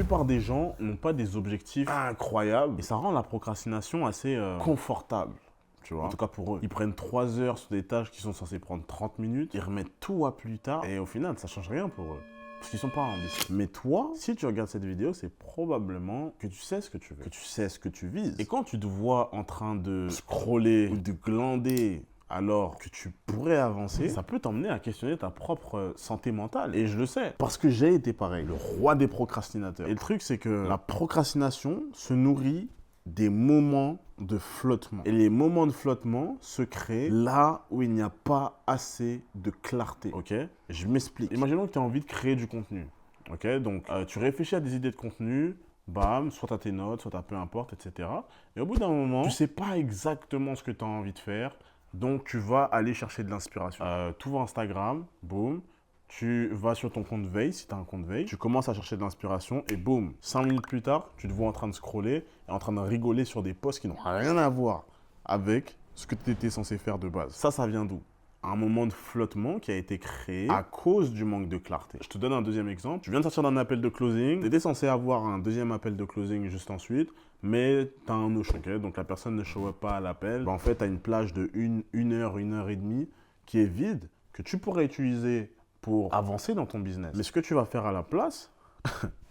plupart des gens n'ont pas des objectifs incroyables et ça rend la procrastination assez confortable. Tu vois. En tout cas pour eux. Ils prennent 3 heures sur des tâches qui sont censées prendre 30 minutes, ils remettent tout à plus tard et au final, ça change rien pour eux. Parce qu'ils sont pas ambitieux. Mais toi, si tu regardes cette vidéo, c'est probablement que tu sais ce que tu veux, que tu sais ce que tu vises. Et quand tu te vois en train de scroller ou de glander alors que tu pourrais avancer, ça peut t'emmener à questionner ta propre santé mentale. Et je le sais, parce que j'ai été pareil, le roi des procrastinateurs. Et le truc, c'est que la procrastination se nourrit des moments de flottement. Et les moments de flottement se créent là où il n'y a pas assez de clarté. Ok? Je m'explique. Imaginons que tu as envie de créer du contenu. Ok? Donc, tu réfléchis à des idées de contenu, bam, soit tu as tes notes, soit tu as peu importe, etc. Et au bout d'un moment, tu ne sais pas exactement ce que tu as envie de faire. Donc, tu vas aller chercher de l'inspiration. Tu ouvres Instagram, boum. Tu vas sur ton compte veille, si tu as un compte veille, tu commences à chercher de l'inspiration et boum, 5 minutes plus tard, tu te vois en train de scroller et en train de rigoler sur des posts qui n'ont rien à voir avec ce que tu étais censé faire de base. Ça vient d'où? Un moment de flottement qui a été créé à cause du manque de clarté. Je te donne un deuxième exemple. Tu viens de sortir d'un appel de closing, tu étais censé avoir un deuxième appel de closing juste ensuite, mais tu as un no-show, okay? Donc la personne ne show up pas à l'appel. En fait, tu as une plage de 1 heure, 1 heure et demie qui est vide, que tu pourrais utiliser pour avancer dans ton business. Mais ce que tu vas faire à la place,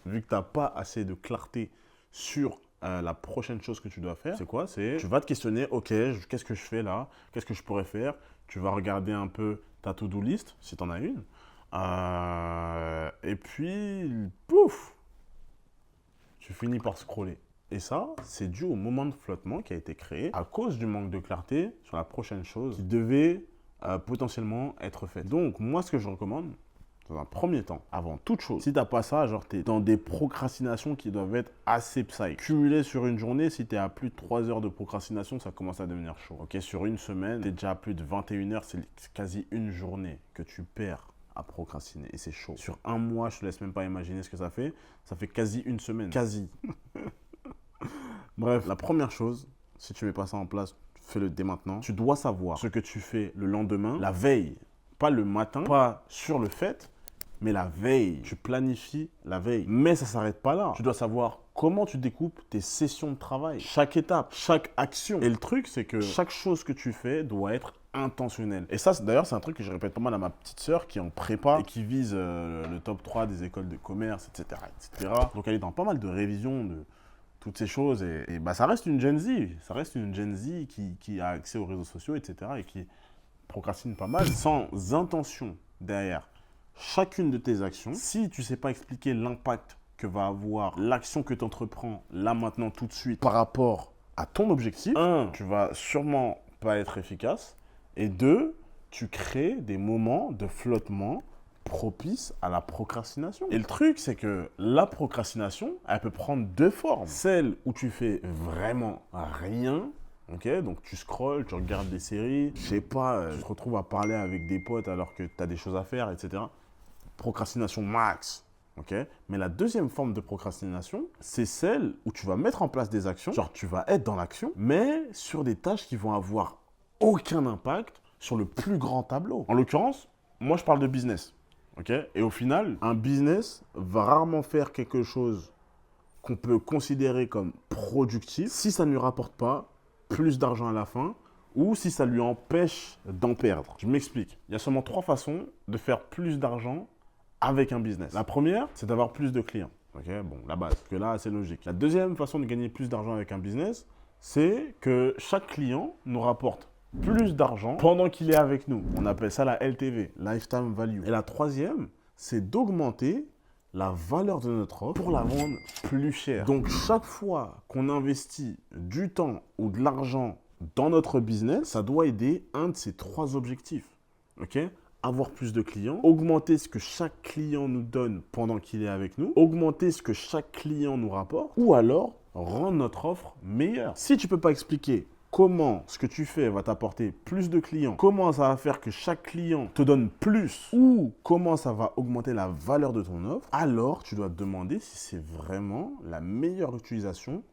vu que tu n'as pas assez de clarté sur la prochaine chose que tu dois faire, c'est quoi? C'est tu vas te questionner, ok, qu'est-ce que je fais là? Qu'est-ce que je pourrais faire? Tu vas regarder un peu ta to-do list, si tu en as une. Et puis, pouf, tu finis par scroller. Et ça, c'est dû au moment de flottement qui a été créé à cause du manque de clarté sur la prochaine chose qui devait potentiellement être faite. Donc, moi, ce que je recommande, dans un premier temps, avant toute chose, si tu n'as pas ça, genre tu es dans des procrastinations qui doivent être assez psy. Cumulées sur une journée, si tu es à plus de 3 heures de procrastination, ça commence à devenir chaud. Ok, sur une semaine, tu es déjà à plus de 21 heures, c'est quasi une journée que tu perds à procrastiner et c'est chaud. Sur un mois, je te laisse même pas imaginer ce que ça fait quasi une semaine. Quasi. Bref, la première chose, si tu mets pas ça en place, fais-le dès maintenant. Tu dois savoir ce que tu fais le lendemain, la veille, pas le matin, pas sur le fait, mais la veille. Tu planifies la veille. Mais ça ne s'arrête pas là. Tu dois savoir comment tu découpes tes sessions de travail. Chaque étape, chaque action. Et le truc, c'est que chaque chose que tu fais doit être intentionnelle. Et ça, d'ailleurs, c'est un truc que je répète pas mal à ma petite sœur qui est en prépa et qui vise le top 3 des écoles de commerce, etc., etc. Donc, elle est dans pas mal de révisions de toutes ces choses. Et bah, ça reste une Gen Z. Ça reste une Gen Z qui a accès aux réseaux sociaux, etc. et qui procrastine pas mal sans intention derrière chacune de tes actions. Si tu ne sais pas expliquer l'impact que va avoir l'action que tu entreprends là, maintenant, tout de suite par rapport à ton objectif, 1, tu vas sûrement pas être efficace et 2, tu crées des moments de flottement propices à la procrastination. Et le truc, c'est que la procrastination, elle peut prendre 2 formes. Celle où tu fais vraiment rien. Ok, donc tu scrolles, tu regardes des séries, je sais pas, tu te retrouves à parler avec des potes alors que tu as des choses à faire, etc. Procrastination max. Ok, mais la deuxième forme de procrastination, c'est celle où tu vas mettre en place des actions, genre tu vas être dans l'action, mais sur des tâches qui vont avoir aucun impact sur le plus grand tableau. En l'occurrence, moi je parle de business. Ok, et au final, un business va rarement faire quelque chose qu'on peut considérer comme productif si ça ne lui rapporte pas plus d'argent à la fin ou si ça lui empêche d'en perdre. Je m'explique. Il y a seulement 3 façons de faire plus d'argent avec un business. La première, c'est d'avoir plus de clients. Ok, bon, la base, que là, c'est logique. La deuxième façon de gagner plus d'argent avec un business, c'est que chaque client nous rapporte plus d'argent pendant qu'il est avec nous. On appelle ça la LTV, Lifetime Value. Et la troisième, c'est d'augmenter la valeur de notre offre pour la vendre plus cher. Donc, chaque fois qu'on investit du temps ou de l'argent dans notre business, ça doit aider un de ces 3 objectifs. Ok ? Avoir plus de clients, augmenter ce que chaque client nous donne pendant qu'il est avec nous, augmenter ce que chaque client nous rapporte, ou alors rendre notre offre meilleure. Si tu ne peux pas expliquer comment ce que tu fais va t'apporter plus de clients, comment ça va faire que chaque client te donne plus, ou comment ça va augmenter la valeur de ton offre, alors tu dois te demander si c'est vraiment la meilleure utilisation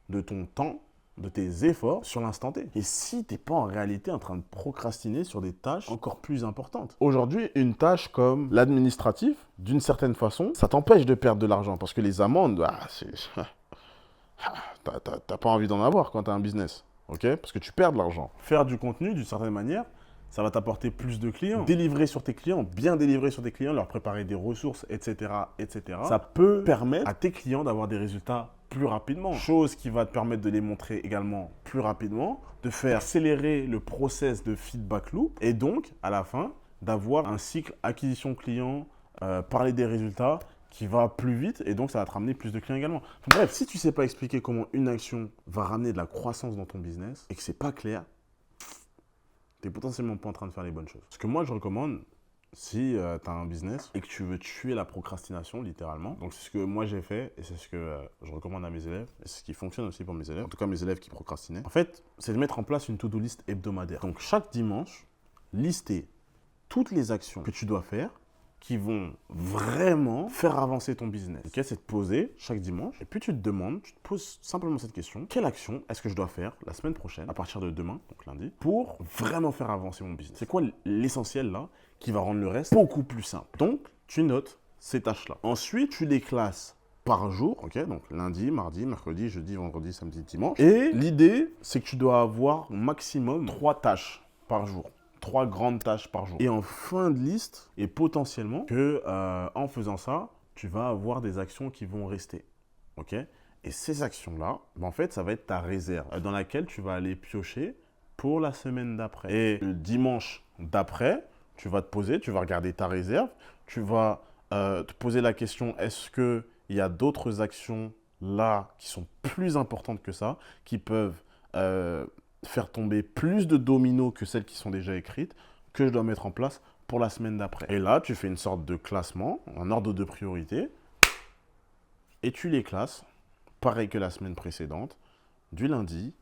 de ton temps de tes efforts sur l'instant T. Et si tu n'es pas en réalité en train de procrastiner sur des tâches encore plus importantes. Aujourd'hui, une tâche comme l'administratif, d'une certaine façon, ça t'empêche de perdre de l'argent parce que les amendes, t'as pas envie d'en avoir quand tu as un business, ok? Parce que tu perds de l'argent. Faire du contenu, d'une certaine manière, ça va t'apporter plus de clients. Délivrer sur tes clients, bien délivrer sur tes clients, leur préparer des ressources, etc., etc. Ça peut permettre à tes clients d'avoir des résultats plus rapidement. Chose qui va te permettre de les montrer également plus rapidement, de faire accélérer le process de feedback loop et donc, à la fin, d'avoir un cycle acquisition client, parler des résultats qui va plus vite et donc ça va te ramener plus de clients également. Bref, si tu ne sais pas expliquer comment une action va ramener de la croissance dans ton business et que c'est pas clair, tu n'es potentiellement pas en train de faire les bonnes choses. Ce que moi, je recommande, si tu as un business et que tu veux tuer la procrastination, littéralement, donc c'est ce que moi j'ai fait et c'est ce que je recommande à mes élèves et c'est ce qui fonctionne aussi pour mes élèves, en tout cas mes élèves qui procrastinaient. En fait, c'est de mettre en place une to-do list hebdomadaire. Donc chaque dimanche, lister toutes les actions que tu dois faire qui vont vraiment faire avancer ton business. Okay, c'est de poser chaque dimanche et puis tu te poses simplement cette question. Quelle action est-ce que je dois faire la semaine prochaine, à partir de demain, donc lundi, pour vraiment faire avancer mon business? C'est quoi l'essentiel là qui va rendre le reste beaucoup plus simple? Donc, tu notes ces tâches-là. Ensuite, tu les classes par jour, ok? Donc lundi, mardi, mercredi, jeudi, vendredi, samedi, dimanche. Et l'idée, c'est que tu dois avoir au maximum 3 tâches par jour. 3 grandes tâches par jour. Et en fin de liste, et potentiellement que en faisant ça, tu vas avoir des actions qui vont rester. Ok? Et ces actions-là, en fait, ça va être ta réserve dans laquelle tu vas aller piocher pour la semaine d'après. Et le dimanche d'après, tu vas te poser, tu vas regarder ta réserve, tu vas te poser la question, est-ce qu'il y a d'autres actions là qui sont plus importantes que ça, qui peuvent faire tomber plus de dominos que celles qui sont déjà écrites, que je dois mettre en place pour la semaine d'après. Et là, tu fais une sorte de classement, un ordre de priorité, et tu les classes, pareil que la semaine précédente, du lundi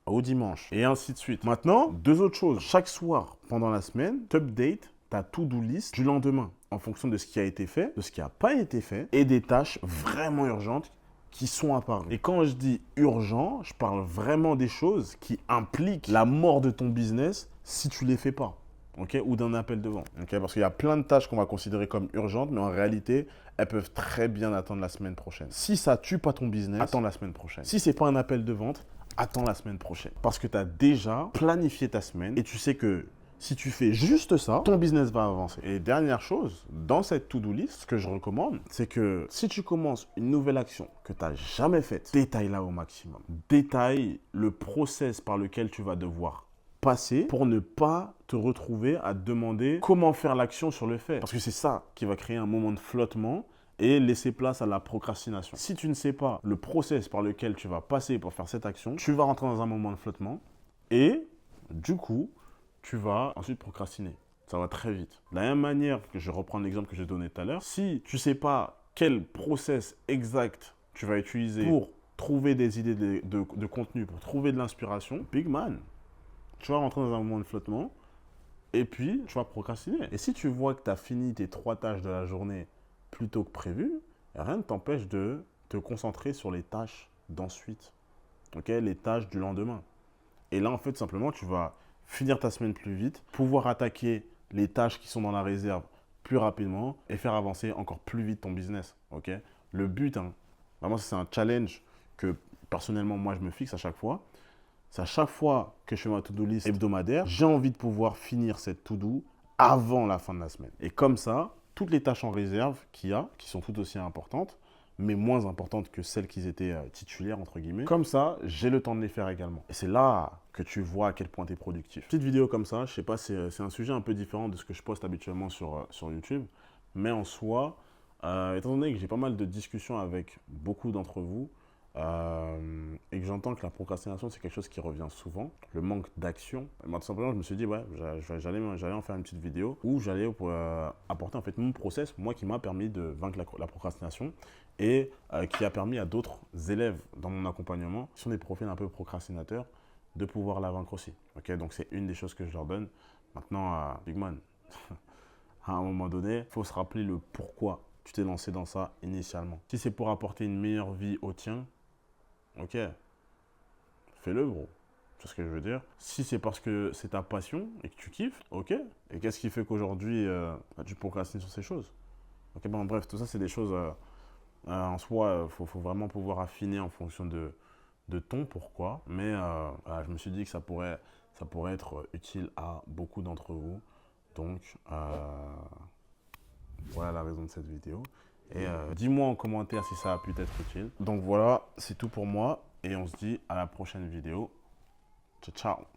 au dimanche, et ainsi de suite. Maintenant, 2 autres choses. Chaque soir, pendant la semaine, tu updates ta to-do list du lendemain, en fonction de ce qui a été fait, de ce qui n'a pas été fait, et des tâches vraiment urgentes qui sont apparus. Et quand je dis urgent, je parle vraiment des choses qui impliquent la mort de ton business si tu ne les fais pas, ok, ou d'un appel de vente. Okay, parce qu'il y a plein de tâches qu'on va considérer comme urgentes, mais en réalité, elles peuvent très bien attendre la semaine prochaine. Si ça ne tue pas ton business, attends la semaine prochaine. Si ce n'est pas un appel de vente, attends la semaine prochaine. Parce que tu as déjà planifié ta semaine et tu sais que si tu fais juste ça, ton business va avancer. Et dernière chose, dans cette to-do list, ce que je recommande, c'est que si tu commences une nouvelle action que tu n'as jamais faite, détaille-la au maximum. Détaille le process par lequel tu vas devoir passer pour ne pas te retrouver à te demander comment faire l'action sur le fait. Parce que c'est ça qui va créer un moment de flottement et laisser place à la procrastination. Si tu ne sais pas le process par lequel tu vas passer pour faire cette action, tu vas rentrer dans un moment de flottement et du coup, tu vas ensuite procrastiner. Ça va très vite. De la même manière que je reprends l'exemple que j'ai donné tout à l'heure, si tu ne sais pas quel process exact tu vas utiliser pour trouver des idées de contenu, pour trouver de l'inspiration, big man, tu vas rentrer dans un moment de flottement et puis tu vas procrastiner. Et si tu vois que tu as fini tes 3 tâches de la journée plus tôt que prévu, rien ne t'empêche de te concentrer sur les tâches d'ensuite, okay, les tâches du lendemain. Et là, en fait, simplement, tu vas finir ta semaine plus vite, pouvoir attaquer les tâches qui sont dans la réserve plus rapidement et faire avancer encore plus vite ton business. Okay? Le but, vraiment, c'est un challenge que personnellement, moi, je me fixe à chaque fois. C'est à chaque fois que je fais ma to-do list hebdomadaire, j'ai envie de pouvoir finir cette to-do avant la fin de la semaine. Et comme ça, toutes les tâches en réserve qu'il y a, qui sont tout aussi importantes, mais moins importantes que celles qui étaient titulaires, entre guillemets. Comme ça, j'ai le temps de les faire également. Et c'est là que tu vois à quel point tu es productif. Petite vidéo comme ça, je sais pas, c'est un sujet un peu différent de ce que je poste habituellement sur YouTube, mais en soi, étant donné que j'ai pas mal de discussions avec beaucoup d'entre vous, et que j'entends que la procrastination, c'est quelque chose qui revient souvent, le manque d'action, moi, tout simplement, je me suis dit, ouais, j'allais en faire une petite vidéo où j'allais apporter en fait mon process, moi, qui m'a permis de vaincre la procrastination et qui a permis à d'autres élèves dans mon accompagnement, qui sont des profils un peu procrastinateurs, de pouvoir la vaincre aussi. Okay, donc, c'est une des choses que je leur donne. Maintenant, Big Man, à un moment donné, il faut se rappeler le pourquoi tu t'es lancé dans ça initialement. Si c'est pour apporter une meilleure vie au tien, ok, fais-le, bro. C'est ce que je veux dire. Si c'est parce que c'est ta passion et que tu kiffes, ok. Et qu'est-ce qui fait qu'aujourd'hui, tu procrastines sur ces choses? Ok, bon, bref, tout ça, c'est des choses en soi, faut vraiment pouvoir affiner en fonction de ton pourquoi. Mais voilà, je me suis dit que ça pourrait être utile à beaucoup d'entre vous. Donc, voilà la raison de cette vidéo. Et dis-moi en commentaire si ça a pu être utile. Donc voilà, c'est tout pour moi. Et on se dit à la prochaine vidéo. Ciao, ciao.